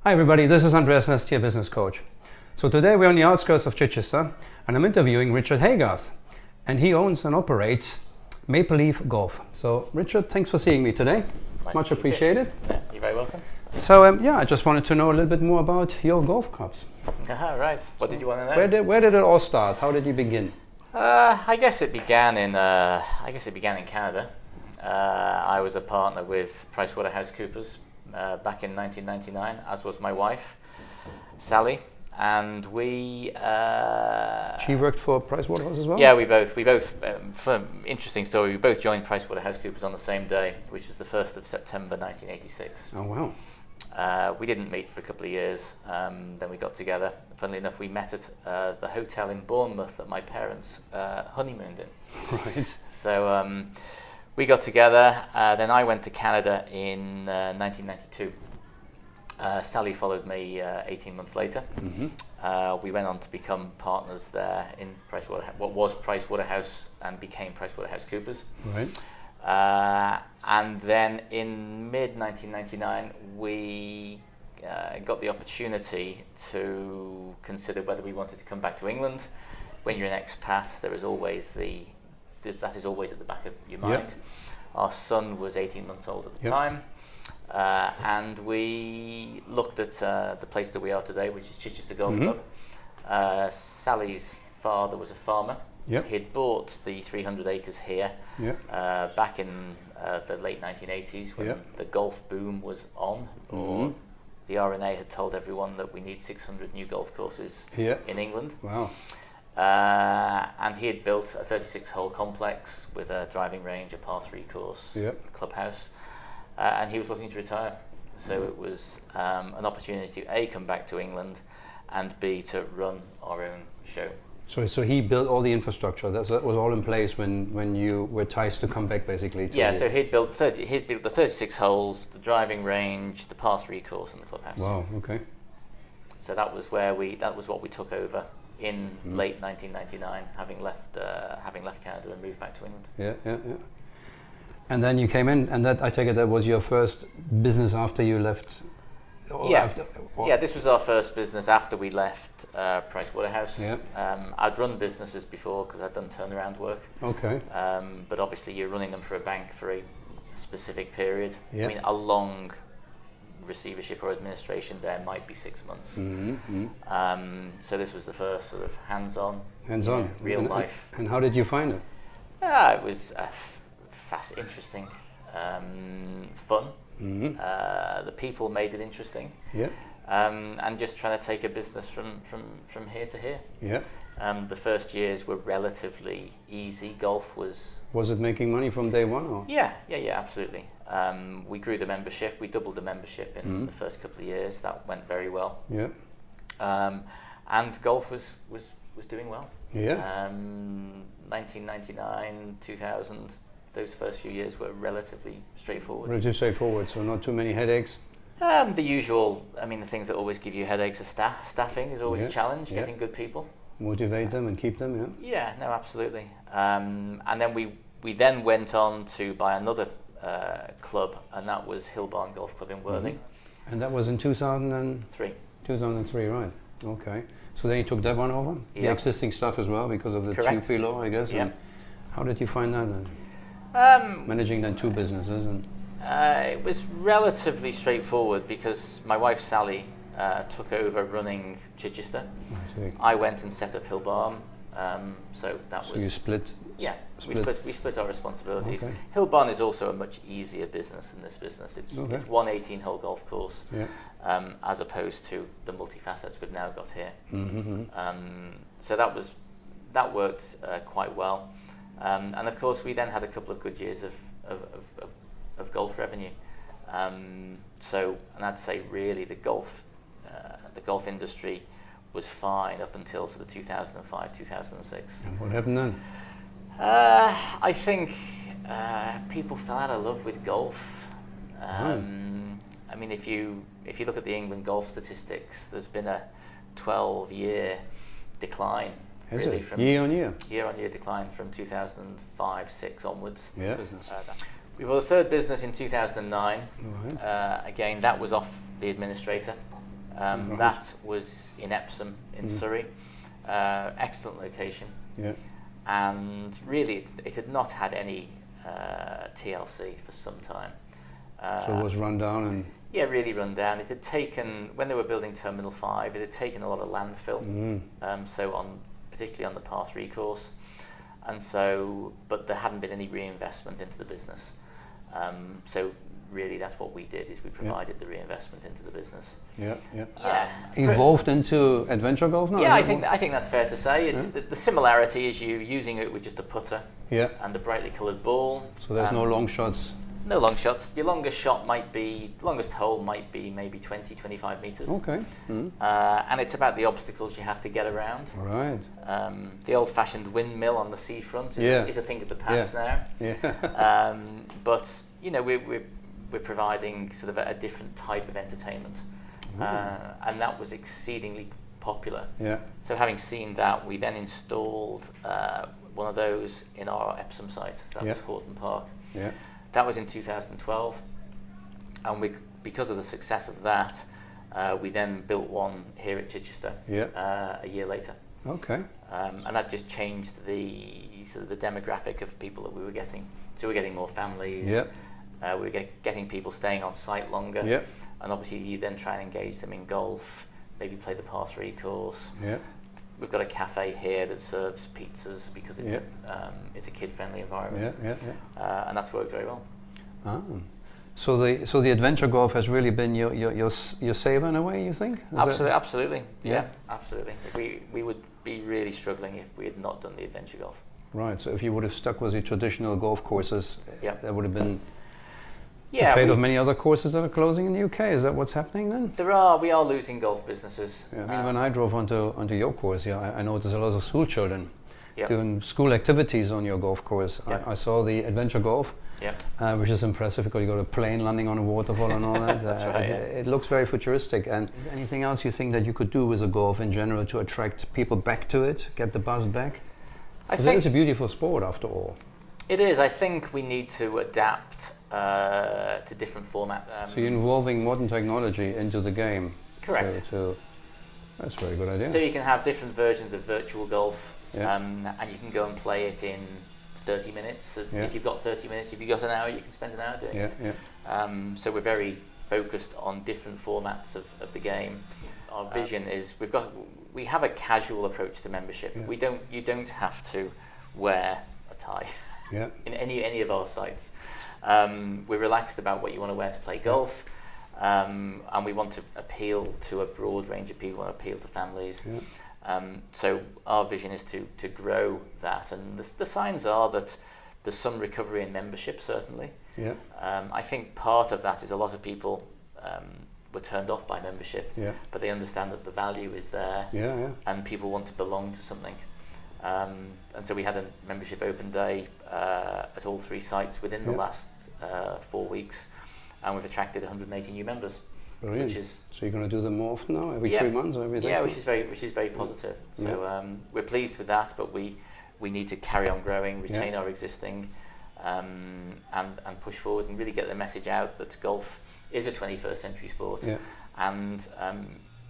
Hi everybody, this is Andreas, your business coach. So today we're on the outskirts of Chichester and I'm interviewing Richard Haygarth, and he owns and operates Maple Leaf Golf. So Richard, thanks for seeing me today. Nice Much to meet you. appreciated. Yeah, you're very welcome. So I just wanted to know a little bit more about your golf clubs. Right. What did you want to know? Where did it all start? How did you begin? I guess it began in Canada. I was a partner with PricewaterhouseCoopers back in 1999, as was my wife, Sally, and we. She worked for Pricewaterhouse as well? Yeah, we both. For interesting story, we both joined PricewaterhouseCoopers on the same day, which was the 1st of September 1986. Oh wow. We didn't meet for a couple of years, then we got together. Funnily enough, we met at the hotel in Bournemouth that my parents honeymooned in. Right. So we got together, then I went to Canada in 1992. Sally followed me 18 months later. Mm-hmm. We went on to become partners there in what was Pricewaterhouse and became PricewaterhouseCoopers. Right. And then in mid-1999, we got the opportunity to consider whether we wanted to come back to England. When you're an expat, that is always at the back of your mind. Yep. Our son was 18 months old at the Yep. time, and we looked at the place that we are today, which is Chichester Golf Mm-hmm. Club. Sally's father was a farmer. Yep. He'd bought the 300 acres here Yep. back in the late 1980s when Yep. the golf boom was on, or Mhm. the RNA had told everyone that we need 600 new golf courses Yep. in England. Wow. And he had built a 36-hole complex with a driving range, a par 3 course, Yep. clubhouse, and he was looking to retire. So it was an opportunity to A, come back to England, and B, to run our own show. So he built all the infrastructure. That was all in place when you were ticed to come back, basically. Yeah, so he'd built the 36 holes, the driving range, the par 3 course, and the clubhouse. Wow. Okay. So that was what we took over in late 1999, having left Canada and moved back to England. Yeah. And then you came in, and that, I take it, that was your first business after you left. Yeah, this was our first business after we left Pricewaterhouse. Yeah. I'd run businesses before because I'd done turnaround work. Okay. But obviously you're running them for a bank for a specific period. Yeah. I mean, a long receivership or administration there might be 6 months. Mm-hmm. So this was the first sort of hands-on, Hands-on. real And- life. And how did you find it? It was interesting, fun. Mm-hmm. The people made it interesting. Yeah. And just trying to take a business from here to here. Yeah. The first years were relatively easy. Golf was... Was it making money from day one, or? Yeah, absolutely. We grew the membership. We doubled the membership in the first couple of years. That went very well. Yeah. And golf was doing well. Yeah. 1999, 2000, those first few years were relatively straightforward. Relatively straightforward, so not too many headaches. The usual, the things that always give you headaches are staffing is always Yeah, a challenge, yeah. getting good people. Motivate them and keep them, yeah. Yeah, no, absolutely. And then we then went on to buy another club, and that was Hillbarn Golf Club in Worthing. And that was in 2003, 3. right. Okay. So then you took that one over? The Yeah. existing stuff as well, because of the Correct. two below, I guess. Yeah. And how did you find that then? Managing then two businesses and... It was relatively straightforward because my wife Sally took over running Chichester. I see. I went and set up Hillbarn, so that So was... you split? Yeah, we split our responsibilities. Okay. Hillbarn is also a much easier business than this business. It's Okay. it's one 18-hole golf course, Yeah. as opposed to the multifacets we've now got here. Mm-hmm. So that worked quite well, and of course we then had a couple of good years of golf revenue. And I'd say really the golf industry was fine up until sort of 2005, 2006. And what happened then? I think people fell out of love with golf. If you look at the England golf statistics, there's been a 12-year decline. Is really, it? from Year on year? Year-on-year decline from 2005-06 onwards. Yeah. We We bought a third business in 2009. Right. Again, that was off the administrator. Right. That was in Epsom in Surrey. Excellent location. Yeah. And really it had not had any TLC for some time. So it was run down and... Yeah, really run down. It had taken, when they were building Terminal 5, it had taken a lot of landfill, particularly on the Par 3 course. And so, but there hadn't been any reinvestment into the business. So really that's what we did, is we provided the reinvestment into the business. Yeah. Evolved into adventure golf now? Yeah, I think that's fair to say. It's the similarity is you using it with just a putter and a brightly coloured ball. So there's no long shots? No long shots. Your longest hole might be maybe 20, 25 metres. Okay. And it's about the obstacles you have to get around. Right. The old-fashioned windmill on the seafront is a thing of the past now. Yeah. But you know, we're providing sort of a different type of entertainment, and that was exceedingly popular. Yeah. So having seen that, we then installed one of those in our Epsom site. So that was Horton Park. Yeah. That was in 2012, and because of the success of that, we then built one here at Chichester a year later. Okay. And that just changed the demographic of people that we were getting. So we're getting more families. Yeah. We're getting people staying on site longer. Yeah. And obviously you then try and engage them in golf, maybe play the Par 3 course. Yeah. We've got a cafe here that serves pizzas because it's a kid-friendly environment. And that's worked very well. So the adventure golf has really been your saver in a way, you think? Absolutely. Yeah, absolutely. We would be really struggling if we had not done the adventure golf. Right. So if you would have stuck with the traditional golf courses, that would have been the fate of many other courses that are closing in the UK. Is that what's happening then? We are losing golf businesses. Yeah, I mean, when I drove onto your course, I noticed a lot of school children doing school activities on your golf course. I saw the adventure golf, which is impressive because you got a plane landing on a waterfall and all that. That's right. It looks very futuristic. And is there anything else you think that you could do with a golf in general to attract people back to it, get the buzz back? I think it's a beautiful sport after all. It is. I think we need to adapt to different formats. So you're involving modern technology into the game. Correct. That's a very good idea. So you can have different versions of virtual golf, and you can go and play it in 30 minutes. If you've got 30 minutes, if you've got an hour, you can spend an hour doing it. So we're very focused on different formats of the game. Our vision is we have a casual approach to membership. You don't have to wear a tie in any of our sites. We're relaxed about what you want to wear to play golf, and we want to appeal to a broad range of people. We want to appeal to families. So our vision is to grow that, and the signs are that there's some recovery in membership, certainly. I think part of that is a lot of people were turned off by membership, but they understand that the value is there, and people want to belong to something. And so we had a membership open day at all 3 sites within the last 4 weeks, and we've attracted 180 new members. Brilliant. So you're going to do them more often now, every 3 months or every day? Yeah, which is very positive. So we're pleased with that, but we need to carry on growing, retain our existing, and push forward and really get the message out that golf is a 21st century sport, and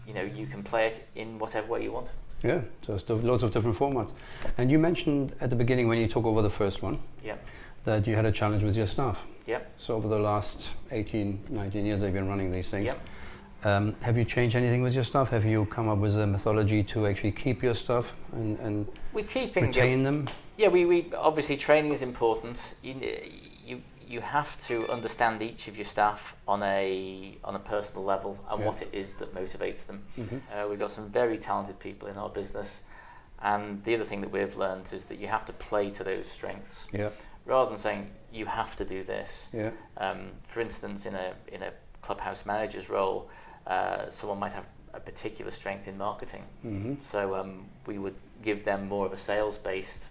you can play it in whatever way you want. Yeah, so it's lots of different formats. And you mentioned at the beginning when you took over the first one that you had a challenge with your staff. So over the last 18, 19 years they've been running these things. Have you changed anything with your staff? Have you come up with a methodology to actually keep your staff and retain them? Yeah, we obviously training is important. You have to understand each of your staff on a personal level and what it is that motivates them. We've got some very talented people in our business, and the other thing that we've learned is that you have to play to those strengths. Rather than saying you have to do this. For instance, in a clubhouse manager's role, someone might have a particular strength in marketing. So we would give them more of a sales-based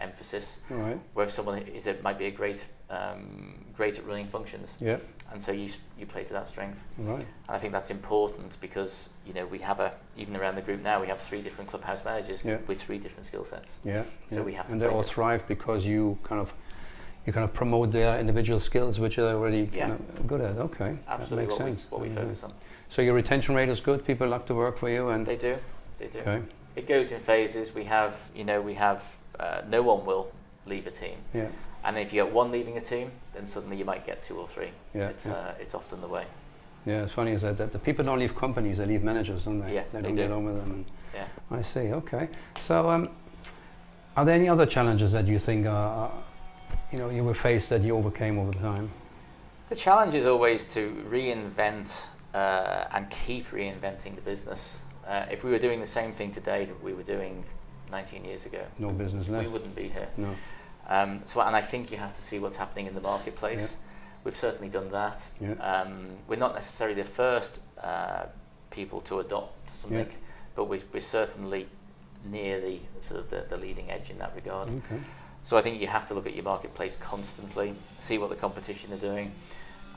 emphasis. Where if someone might be great at running functions. And so you play to that strength. And I think that's important because we have even around the group now we have 3 different clubhouse managers with 3 different skill sets. So we have to, and they all thrive because you you kind of promote their individual skills, which are already Yeah. kind of good at. Okay, Absolutely, that makes what sense. what we focus on. So your retention rate is good. People like to work for you, and They do. okay, It goes in phases. We have no one will leave a team, yeah, and if you get one leaving a team, then suddenly you might get 2 or 3. yeah, It's often the way. yeah. It's funny is that the people don't leave companies; they leave managers, don't they? Yeah, they they don't do. get on with them. And Yeah. I see. Okay, so are there any other challenges that you think you were faced that you overcame over time? The challenge is always to reinvent and keep reinventing the business. If we were doing the same thing today that we were doing 19 years ago, No business left. we wouldn't be here. No. And I think you have to see what's happening in the marketplace. Yeah. We've certainly done that. Yeah. We're not necessarily the first people to adopt something, but we're certainly near the sort of the leading edge in that regard. Okay. So I think you have to look at your marketplace constantly, see what the competition are doing.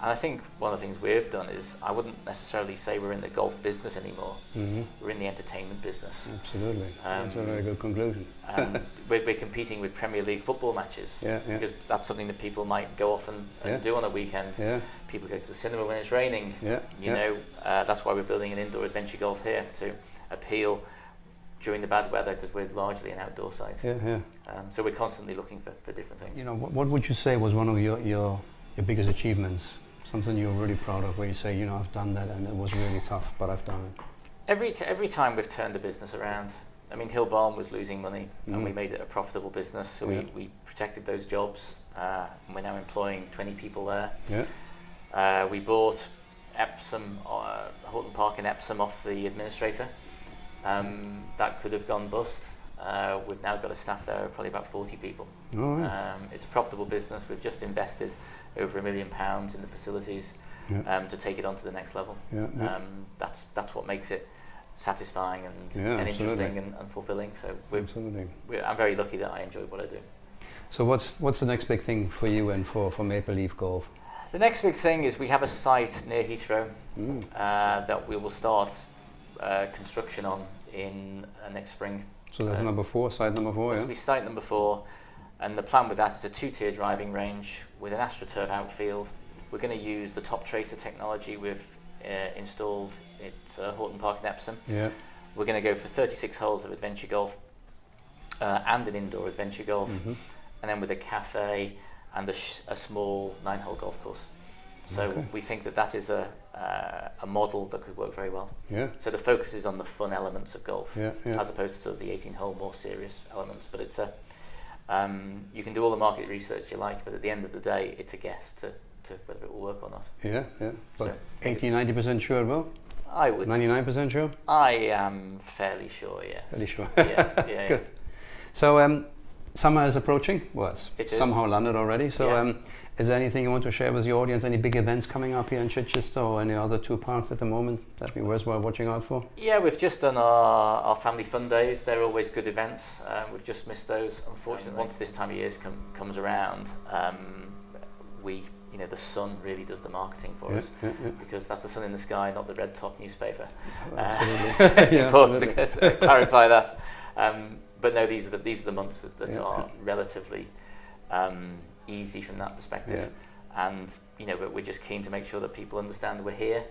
And I think one of the things we've done is, I wouldn't necessarily say we're in the golf business anymore. Mm-hmm. We're in the entertainment business. Absolutely. That's a very good conclusion. We're competing with Premier League football matches, Yeah, yeah. because that's something that people might go off and do on a weekend. Yeah, People go to the cinema when it's raining. yeah. You know, that's why we're building an indoor adventure golf here, to appeal during the bad weather, because we're largely an outdoor site. Yeah, yeah. So we're constantly looking for different things. You know, what would you say was one of your biggest achievements? Something you're really proud of, where you say, I've done that and it was really tough, but I've done it. Every time we've turned the business around, I mean, Hill Barn was losing money, and we made it a profitable business, so we protected those jobs, and we're now employing 20 people there. Yeah. We bought Epsom, Horton Park in Epsom off the administrator. That could have gone bust. We've now got a staff there of probably about 40 people. All right. It's a profitable business. We've just invested over £1 million in the facilities to take it on to the next level. Yeah, yeah. That's what makes it satisfying and absolutely. interesting and fulfilling. So Absolutely. I'm very lucky that I enjoy what I do. So what's the next big thing for you and for Maple Leaf Golf? The next big thing is we have a site near Heathrow that we will start construction on in next spring. So that's number 4, site number 4, This yeah? will be site number 4, and the plan with that is a 2-tier driving range with an AstroTurf outfield. We're going to use the Top Tracer technology we've installed at Horton Park in Epsom. Yeah. We're going to go for 36 holes of adventure golf and an indoor adventure golf, and then with a cafe and a small 9-hole golf course. So we think that is a model that could work very well. Yeah. So the focus is on the fun elements of golf, Yeah, yeah. as opposed to the 18-hole more serious elements. But it's you can do all the market research you like, but at the end of the day, it's a guess to whether it will work or not. Yeah, yeah. But So, 80-90% sure it will? I would. 99% sure? I am fairly sure, yes. Fairly sure. Yeah. Good. So summer is approaching. Well, It is. somehow landed already. So Yeah. is there anything you want to share with the audience? Any big events coming up here in Chichester, or any other 2 parks at the moment that be worthwhile watching out for? Yeah, we've just done our family fun days. They're always good events. We've just missed those, unfortunately. Once this time of year comes around, the sun really does the marketing for us, because that's the sun in the sky, not the red top newspaper. Absolutely. Important to clarify that. But no, these are the months that are relatively easy from that perspective, and but we're just keen to make sure that people understand that we're here.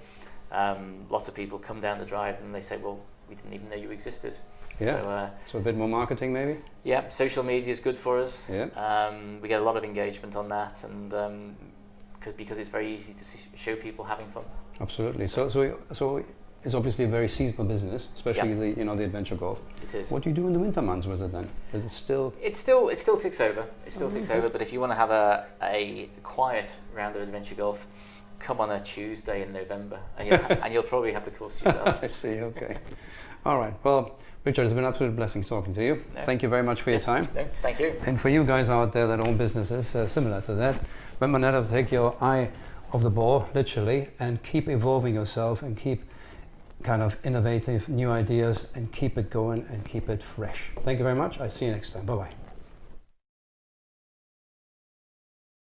Lots of people come down the drive and they say, "Well, we didn't even know you existed." Yeah. So a bit more marketing, maybe. Yeah, social media is good for us. Yeah. We get a lot of engagement on that, and because it's very easy to show people having fun. Absolutely. So it's obviously a very seasonal business, especially the adventure golf. It is. What do you do in the winter months with it then? Is it still? It still ticks over. It still ticks over. But if you want to have a quiet round of adventure golf, come on a Tuesday in November, and you'll probably have the course to yourself. I see. Okay. All right. Well, Richard, it's been an absolute blessing talking to you. No. Thank you very much for your time. No, thank you. And for you guys out there that own businesses similar to that, remember never to take your eye off the ball, literally, and keep evolving yourself and keep kind of innovative new ideas and keep it going and keep it fresh. Thank you very much. I'll see you next time. Bye-bye.